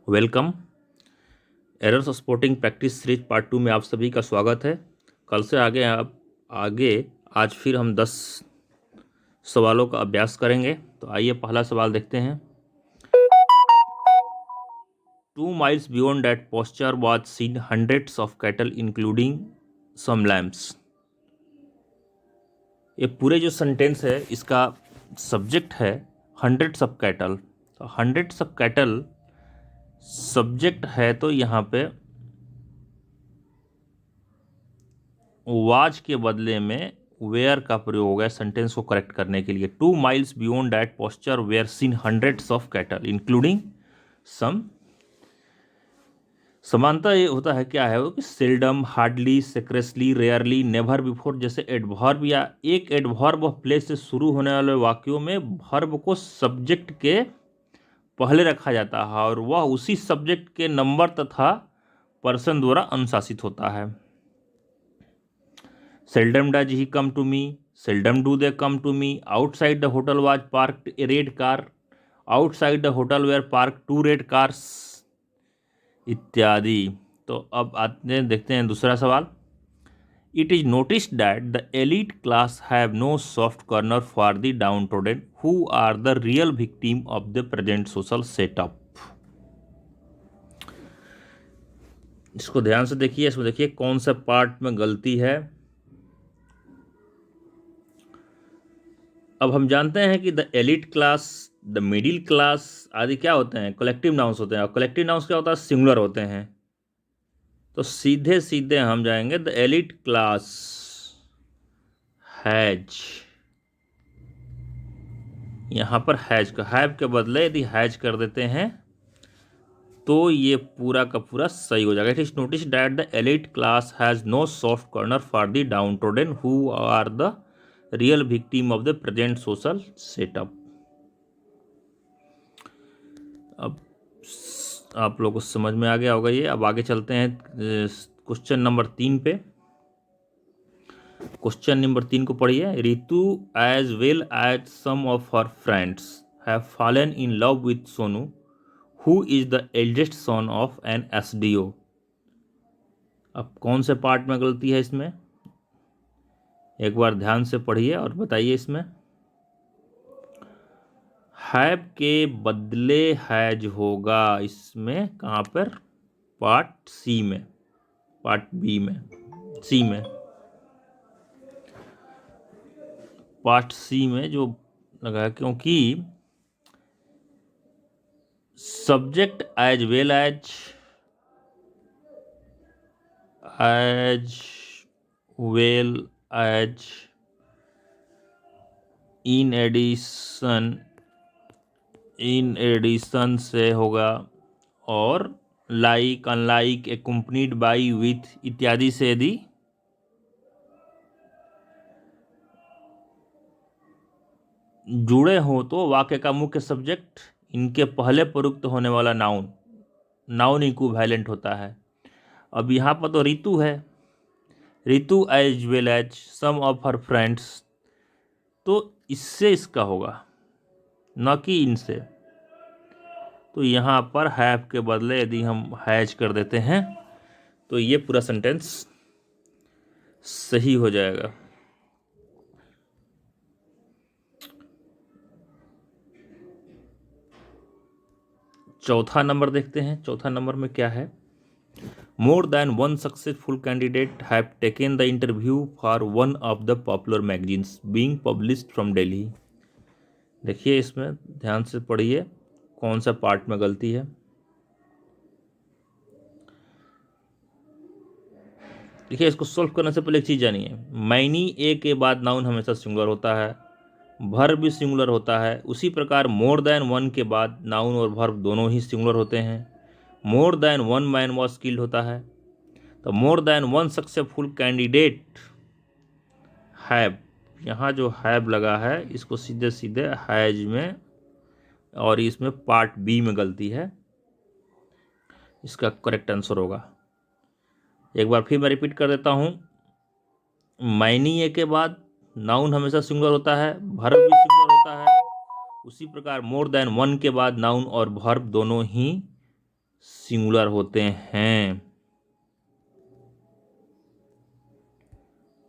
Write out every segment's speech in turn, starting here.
Welcome. Errors of sporting practice series part 2 में आप सभी का स्वागत है। कल से आगे आज फिर हम 10 सवालों का अभ्यास करेंगे। तो आइए पहला सवाल देखते हैं। 2 miles beyond that posture was seen hundreds of cattle including some lambs। ये पूरे जो सेंटेंस है इसका सब्जेक्ट है हंड्रेड्स ऑफ कैटल। तो हंड्रेड्स ऑफ कैटल सब्जेक्ट है, तो यहाँ पे वाज के बदले में वेयर का प्रयोग है सेंटेंस को करेक्ट करने के लिए। 2 miles beyond that pasture where seen hundreds of cattle including some. समानता ये होता है क्या है वो कि seldom, hardly, scarcely, rarely, never before जैसे एडवर्ब या एक एडवर्ब ऑफ प्लेस से शुरू होने वाले वाक्यों में वर्ब को सब्जेक्ट के पहले रखा जाता है और वह उसी सब्जेक्ट के नंबर तथा पर्सन द्वारा अनुशासित होता है। Seldom does he come to me. Seldom do they come to me. Outside the hotel was parked a red car. Outside the hotel were parked 2 red cars इत्यादि। तो अब आते हैं, देखते हैं दूसरा सवाल। It is noticed that the elite class have no soft corner for the downtrodden, who are the real victim of the present social setup। इसको ध्यान से देखिए, इसमें देखिए कौन सा पार्ट में गलती है। अब हम जानते हैं कि the elite class, the middle class आदि क्या होते हैं, कलेक्टिव नाउंस होते हैं। और कलेक्टिव नाउंस क्या होता है, सिंगुलर होते हैं। तो सीधे सीधे हम जाएंगे द एलिट क्लास हैज, यहां पर हैज का हैव के बदले यदि हैज कर देते हैं तो ये पूरा का पूरा सही हो जाएगा। It is notice that the elite class has no soft corner for the downtrodden who are the real victim of the present social setup. अब आप लोगों को समझ में आ गया होगा ये। अब आगे चलते हैं क्वेश्चन नंबर 3 पे। क्वेश्चन नंबर 3 को पढ़िए। Ritu as well as some of her friends have fallen in love with Sonu who is the eldest son of an SDO. अब कौन से पार्ट में गलती है इसमें, एक बार ध्यान से पढ़िए और बताइए। इसमें हैव के बदले हैज होगा, इसमें कहाँ पर, पार्ट सी में, पार्ट बी में, सी में, पार्ट सी में जो लगा है, क्योंकि subject as well as well as in addition से होगा, और like, unlike, accompanied by, with इत्यादि से यदि जुड़े हो तो वाक्य का मुख्य सब्जेक्ट इनके पहले प्रयुक्त होने वाला नाउन इक्विवेलेंट होता है। अब यहाँ पर तो रितु है, Ritu as well as some of her friends, तो इससे इसका होगा, न कि इनसे। तो यहाँ पर हैव के बदले यदि हम हैज कर देते हैं तो ये पूरा सेंटेंस सही हो जाएगा। चौथा नंबर देखते हैं। चौथा नंबर में क्या है, more than one successful candidate have taken the interview for one of the popular magazines being published from Delhi. देखिए इसमें ध्यान से पढ़िए कौन सा पार्ट में गलती है। देखिए इसको सॉल्व करने से पहले एक चीज़ जानिए, मैनी ए के बाद नाउन हमेशा सिंगुलर होता है, वर्ब भी सिंगुलर होता है। उसी प्रकार मोर देन वन के बाद नाउन और वर्ब दोनों ही सिंगुलर होते हैं। More than one man was killed होता है, तो more than one successful candidate have, यहाँ जो हैव लगा है इसको सीधे सीधे हैज में, और इसमें पार्ट बी में गलती है, इसका करेक्ट आंसर होगा। एक बार फिर मैं रिपीट कर देता हूँ, मैनी ए के बाद नाउन हमेशा सिंगुलर होता है, वर्ब भी सिंगुलर होता है। उसी प्रकार मोर देन वन के बाद नाउन और वर्ब दोनों ही सिंगुलर होते हैं।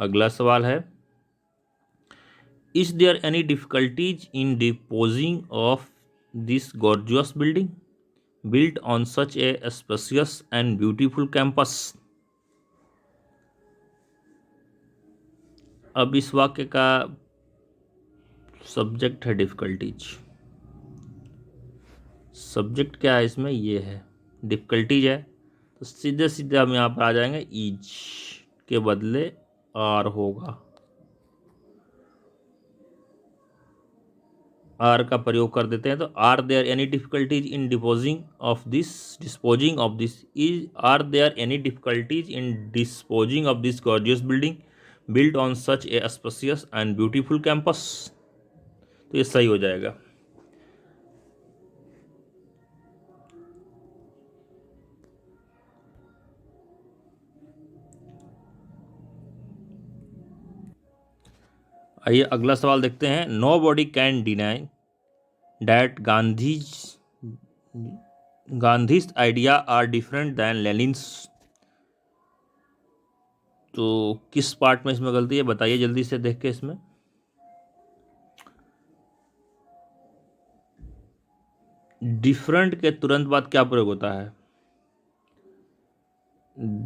अगला सवाल है, is there any difficulties in disposing of this gorgeous building built on such a spacious and beautiful campus? अब इस वाक्य का सब्जेक्ट है डिफिकल्टीज। सब्जेक्ट क्या है इसमें, ये है डिफिकल्टीज है, तो सीधे सीधे हम यहाँ पर आ जाएंगे, ईज के बदले आर होगा। आर का प्रयोग कर देते हैं, तो are there any difficulties in disposing of this is are there any difficulties in disposing of this gorgeous building built on such a spacious and beautiful campus? तो ये सही हो जाएगा। आइए अगला सवाल देखते हैं। Nobody can deny that Gandhi's idea are different than Lenin's. तो किस पार्ट में इसमें गलती है बताइए जल्दी से देख के। इसमें डिफरेंट के तुरंत बाद क्या प्रयोग होता है?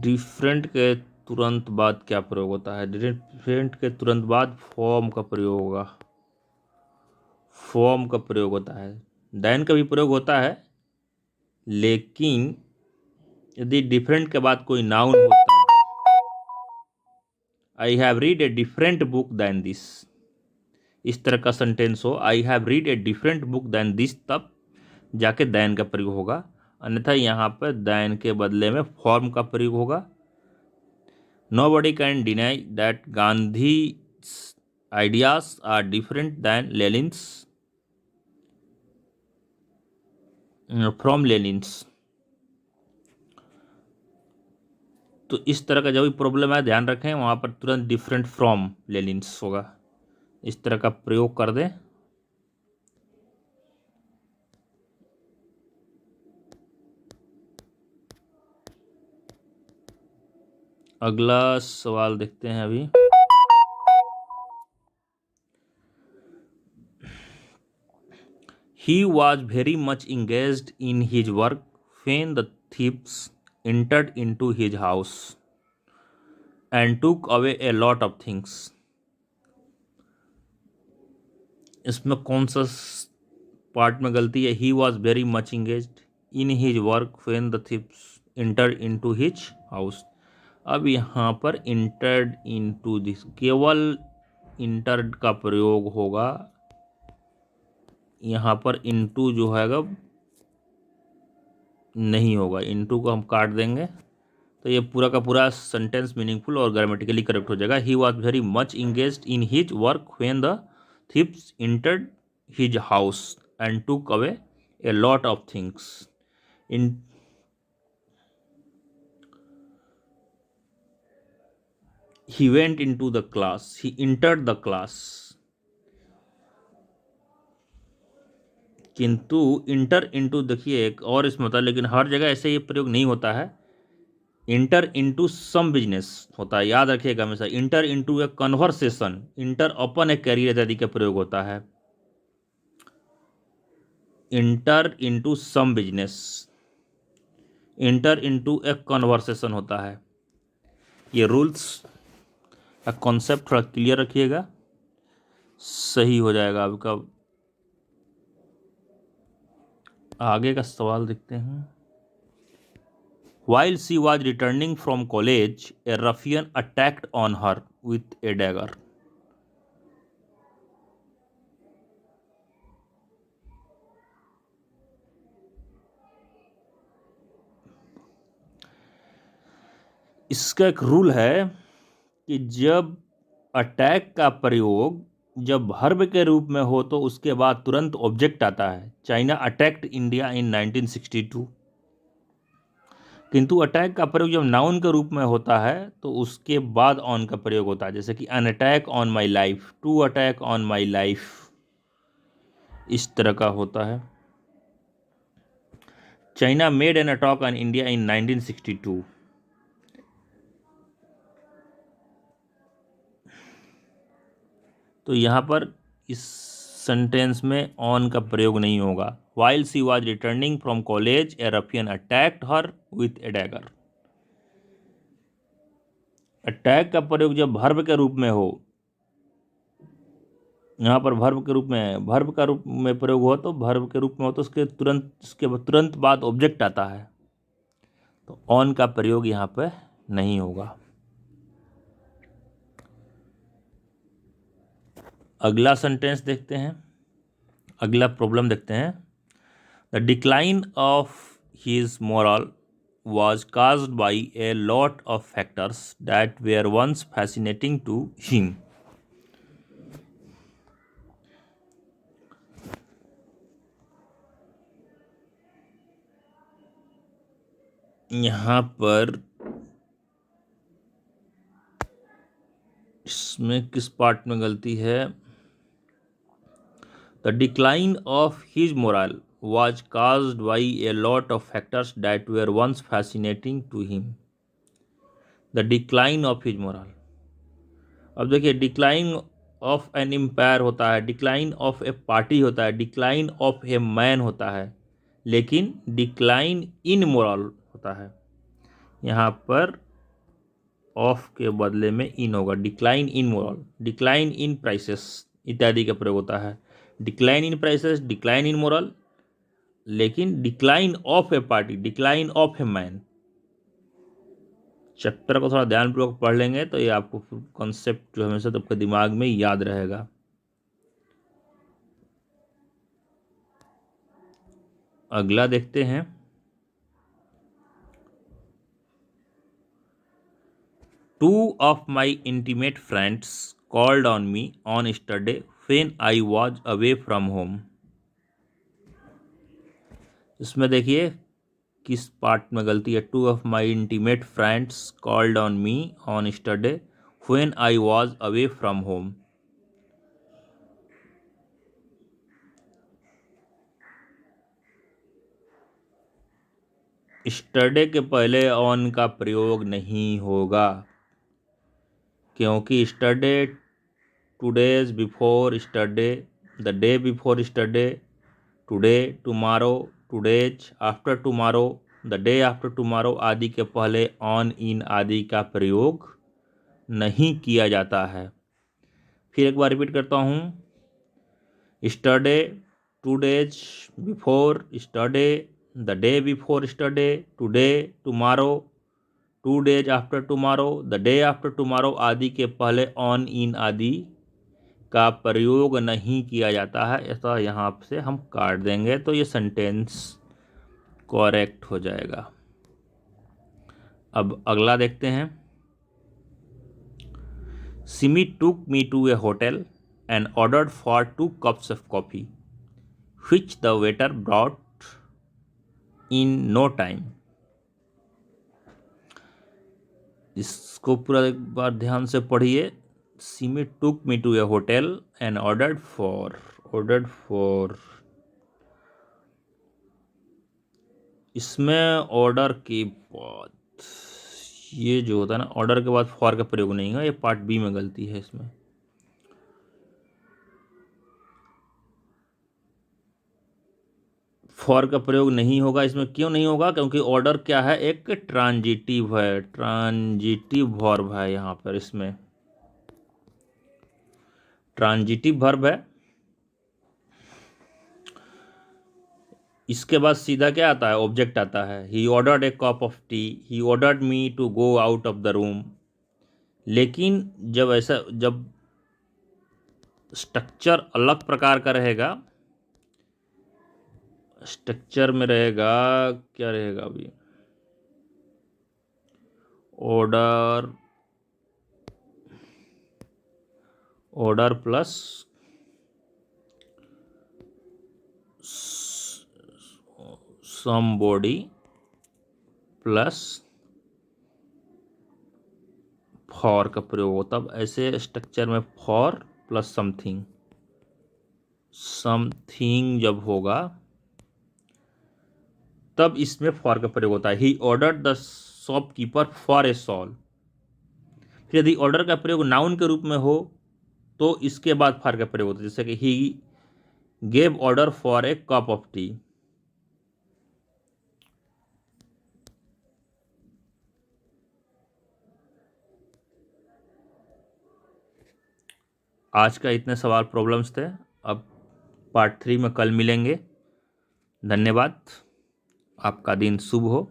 डिफरेंट के तुरंत बाद क्या प्रयोग होता है? डिफरेंट के तुरंत बाद फॉर्म का प्रयोग होगा। फॉर्म का प्रयोग होता है। दैन का भी प्रयोग होता है, लेकिन यदि डिफरेंट के बाद कोई नाउन होता है, I have read a different book than this, इस तरह का सेंटेंस हो, I have read a different book than this, तब जाके दैन का प्रयोग होगा। अन्यथा यहाँ पर दैन के बदले में फॉर्म का प्रयोग होगा। Nobody can deny that Gandhi ideas are different than Lenin's from Lenin's. तो इस तरह का जब भी प्रॉब्लम है ध्यान रखें, वहाँ पर तुरंत डिफरेंट फ्रॉम लेनिन्स होगा, इस तरह का प्रयोग कर दें। अगला सवाल देखते हैं अभी। He was very much engaged in his work when the thieves entered into his house and took away a lot of things. इसमें कौन सा पार्ट में गलती है? He was very much engaged in his work when the thieves entered into his house. अब यहाँ पर entered into this, केवल entered का प्रयोग होगा। यहाँ पर into जो हैगा नहीं होगा, into को हम काट देंगे, तो ये पूरा का पूरा सेंटेंस मीनिंगफुल और ग्रामेटिकली करेक्ट हो जाएगा। He was very much engaged in his work when the thieves entered his house and took away a lot of things. In he went into the class, he entered the class, किंतु inter into देखिए एक और इसमें होता है, लेकिन हर जगह ऐसे ये प्रयोग नहीं होता है। इंटर इनटू सम बिजनेस होता है, याद रखिएगा हमेशा। Enter into a conversation, enter upon a career इत्यादि का प्रयोग होता है। Enter into some business, enter into a conversation होता है। ये रूल्स का कॉन्सेप्ट थोड़ा क्लियर रखिएगा, सही हो जाएगा आपका। आगे का सवाल देखते हैं। While she was returning from college, a ruffian attacked on her with a dagger. इसका एक रूल है कि जब अटैक का प्रयोग जब वर्ब के रूप में हो तो उसके बाद तुरंत ऑब्जेक्ट आता है। China attacked India in 1962। किंतु अटैक का प्रयोग जब नाउन के रूप में होता है तो उसके बाद ऑन का प्रयोग होता है, जैसे कि an attack on my life, to attack on my life, इस तरह का होता है। China made an attack on India in 1962। तो यहाँ पर इस सेंटेंस में ऑन का प्रयोग नहीं होगा। While she was returning from college A Rafiyan attacked her with A dagger. Attack का प्रयोग जब वर्ब के रूप में हो, यहाँ पर वर्ब के रूप में है, वर्ब का रूप में प्रयोग हो तो वर्ब के रूप में हो तो उसके तुरंत बाद ऑब्जेक्ट आता है, तो ऑन का प्रयोग यहाँ पे नहीं होगा। अगला सेंटेंस देखते हैं, अगला प्रॉब्लम देखते हैं। The decline of his moral was caused by a lot of factors that were once fascinating to him। यहाँ पर इसमें किस पार्ट में गलती है? The decline of his moral was caused by a lot of factors that were once fascinating to him। The decline of his moral, अब देखिए decline of N empire होता है, डिक्लाइन ऑफ ए पार्टी होता है, decline of a man होता है, लेकिन decline in moral होता है। यहाँ पर ऑफ के बदले में इन होगा, decline in moral, decline in prices इत्यादि का प्रयोग होता है। Decline in prices, decline in moral, लेकिन decline of a party, decline of a man. Chapter को थोड़ा ध्यानपूर्वक पढ़ लेंगे तो ये आपको कॉन्सेप्ट जो हमेशा तो आपके दिमाग में याद रहेगा। अगला देखते हैं। Two of my intimate friends called on me on yesterday when I was away from home. इसमें देखिए किस पार्ट में गलती है। Two of my intimate friends called on me on yesterday when I was away from home. Yesterday के पहले on का प्रयोग नहीं होगा, क्योंकि yesterday, today's before yesterday, the day before yesterday, today, tomorrow, today's, after tomorrow, the day after tomorrow आदि के पहले ऑन, इन आदि का प्रयोग नहीं किया जाता है। फिर एक बार रिपीट करता हूँ। Yesterday, two days before yesterday, the day before yesterday, today, tomorrow, two days after tomorrow, the day after tomorrow आदि के पहले ऑन, इन आदि का प्रयोग नहीं किया जाता है। ऐसा यहाँ से हम काट देंगे तो ये सेंटेंस करेक्ट हो जाएगा। अब अगला देखते हैं। Simi took me to a hotel and ordered for 2 cups of coffee which the waiter brought in no time. इसको पूरा एक बार ध्यान से पढ़िए। Simi took me to a hotel and ordered for, इसमें ऑर्डर के बाद ये जो होता है ना, ऑर्डर के बाद फॉर का प्रयोग नहीं है, ये पार्ट बी में गलती है। इसमें फॉर का प्रयोग नहीं होगा। इसमें क्यों नहीं होगा? क्योंकि ऑर्डर क्या है, एक ट्रांजिटिव है, ट्रांजिटिव वर्ब है। यहाँ पर इसमें ट्रांजिटिव वर्ब है। इसके बाद सीधा क्या आता है, ऑब्जेक्ट आता है। He ordered a cup of tea, he ordered me to go out of the room. लेकिन जब स्ट्रक्चर अलग प्रकार का रहेगा, स्ट्रक्चर में रहेगा, क्या रहेगा अभी, order plus somebody plus for का प्रयोग होता। तब ऐसे स्ट्रक्चर में फॉर प्लस समथिंग जब होगा तब इसमें फॉर का प्रयोग होता है। He ordered the shopkeeper for a salt. फिर यदि ऑर्डर का प्रयोग नाउन के रूप में हो तो इसके बाद फॉर का प्रयोग होता है, जैसे कि he gave order for a cup of T. आज का इतने सवाल प्रॉब्लम्स थे। अब पार्ट 3 में कल मिलेंगे। धन्यवाद। आपका दिन शुभ हो।